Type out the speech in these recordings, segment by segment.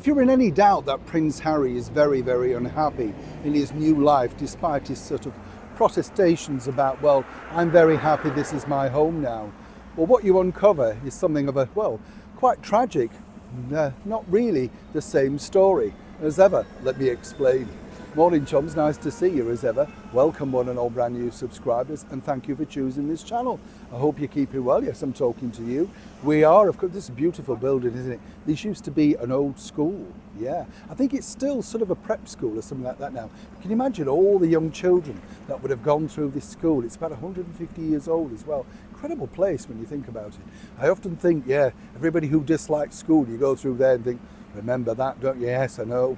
If you're in any doubt that Prince Harry is very, very unhappy in his new life, despite his sort of protestations about, well, I'm very happy, this is my home now. Well, what you uncover is something of a, well, quite tragic, not really the same story as ever. Let me explain. Morning chums, nice to see you as ever. Welcome one and all brand new subscribers, and thank you for choosing this channel. I hope you're keeping well. Yes, I'm talking to you. We are, of course. This is a beautiful building, isn't it? This used to be an old school. Yeah, I think it's still sort of a prep school or something like that now. Can you imagine all the young children that would have gone through this school? It's about 150 years old as well. Incredible place when you think about it. I often think, yeah, everybody who dislikes school, you go through there and think, remember that, don't you? Yes, I know.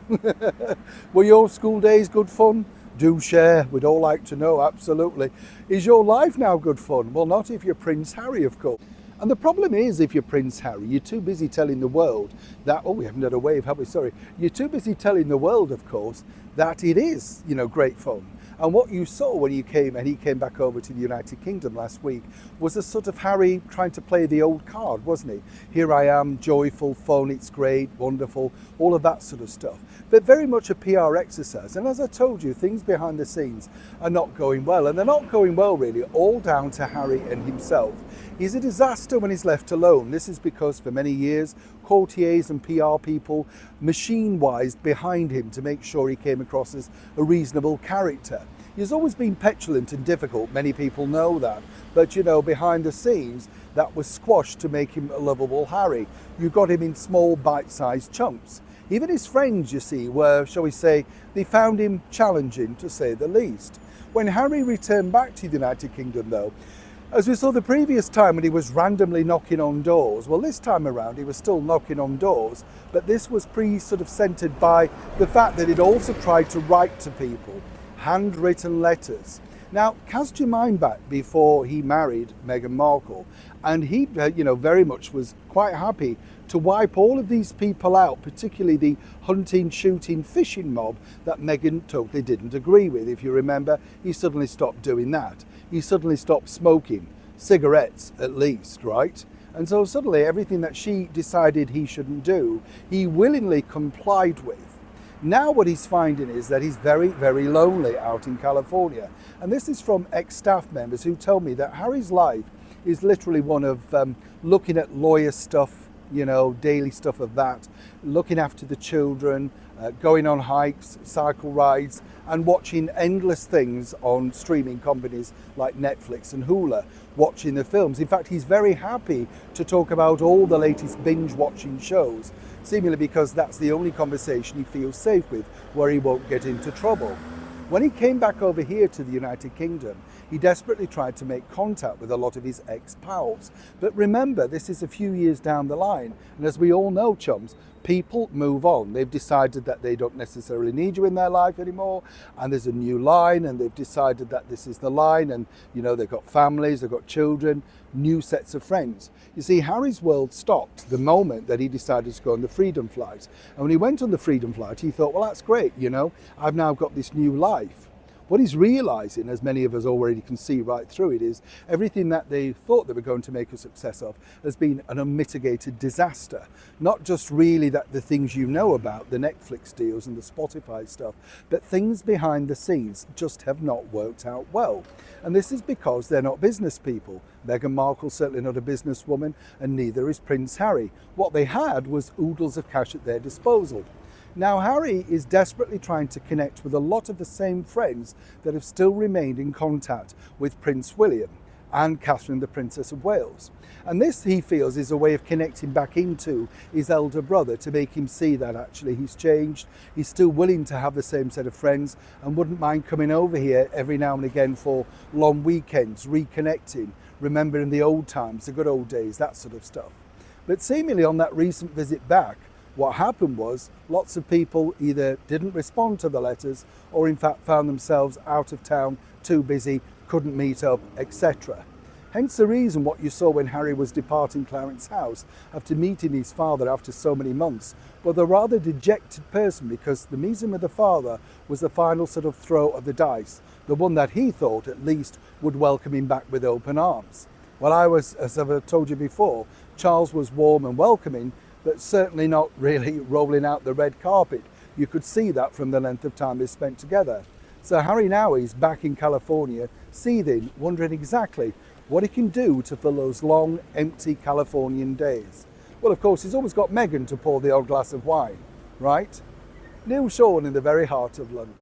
Were your school days good fun? Do share. We'd all like to know, absolutely. Is your life now good fun? Well, not if you're Prince Harry, of course. And the problem is, if you're Prince Harry, you're too busy telling the world that, oh, we haven't had a wave, have we? Sorry. You're too busy telling the world, of course, that it is, great fun. And what you saw when he came back over to the United Kingdom last week was a sort of Harry trying to play the old card, wasn't he? Here I am, joyful, fun, it's great, wonderful, all of that sort of stuff. But very much a PR exercise. And as I told you, things behind the scenes are not going well. And they're not going well, really, all down to Harry and himself. He's a disaster when he's left alone. This is because for many years, courtiers and PR people machine-wise behind him to make sure he came across as a reasonable character. He's always been petulant and difficult, many people know that. But behind the scenes, that was squashed to make him a lovable Harry. You got him in small bite-sized chunks. Even his friends, you see, were, shall we say, they found him challenging, to say the least. When Harry returned back to the United Kingdom, though, as we saw the previous time when he was randomly knocking on doors, well, this time around he was still knocking on doors, but this was centered by the fact that he'd also tried to write to people, handwritten letters. Now, cast your mind back before he married Meghan Markle, and he, very much was quite happy to wipe all of these people out, particularly the hunting, shooting, fishing mob that Meghan totally didn't agree with. If you remember, he suddenly stopped doing that. He suddenly stopped smoking, cigarettes at least, right? And so suddenly everything that she decided he shouldn't do, he willingly complied with. Now what he's finding is that he's very, very lonely out in California. And this is from ex-staff members who tell me that Harry's life is literally one of looking at lawyer stuff, daily stuff of that, looking after the children, going on hikes, cycle rides, and watching endless things on streaming companies like Netflix and Hulu, watching the films. In fact, he's very happy to talk about all the latest binge-watching shows, seemingly because that's the only conversation he feels safe with, where he won't get into trouble. When he came back over here to the United Kingdom, he desperately tried to make contact with a lot of his ex-pals. But remember, this is a few years down the line, and as we all know, chums, people move on. They've decided that they don't necessarily need you in their life anymore, and there's a new line, and they've decided that this is the line, and they've got families, they've got children, new sets of friends. You see, Harry's world stopped the moment that he decided to go on the Freedom Flight. And when he went on the Freedom Flight, he thought, well, that's great, I've now got this new life. What he's realising, as many of us already can see right through it, is everything that they thought they were going to make a success of has been an unmitigated disaster. Not just really that the things you know about, the Netflix deals and the Spotify stuff, but things behind the scenes just have not worked out well. And this is because they're not business people. Meghan Markle's certainly not a businesswoman, and neither is Prince Harry. What they had was oodles of cash at their disposal. Now, Harry is desperately trying to connect with a lot of the same friends that have still remained in contact with Prince William and Catherine, the Princess of Wales. And this, he feels, is a way of connecting back into his elder brother to make him see that actually he's changed. He's still willing to have the same set of friends and wouldn't mind coming over here every now and again for long weekends, reconnecting, remembering the old times, the good old days, that sort of stuff. But seemingly on that recent visit back, what happened was lots of people either didn't respond to the letters or in fact found themselves out of town, too busy, couldn't meet up, etc. Hence the reason what you saw when Harry was departing Clarence's house after meeting his father after so many months was a rather dejected person, because the meeting with the father was the final sort of throw of the dice, the one that he thought at least would welcome him back with open arms. Well, as I've told you before, Charles was warm and welcoming, but certainly not really rolling out the red carpet. You could see that from the length of time they spent together. So Harry now is back in California, seething, wondering exactly what he can do to fill those long, empty Californian days. Well, of course, he's always got Meghan to pour the odd glass of wine, right? Neil Sean in the very heart of London.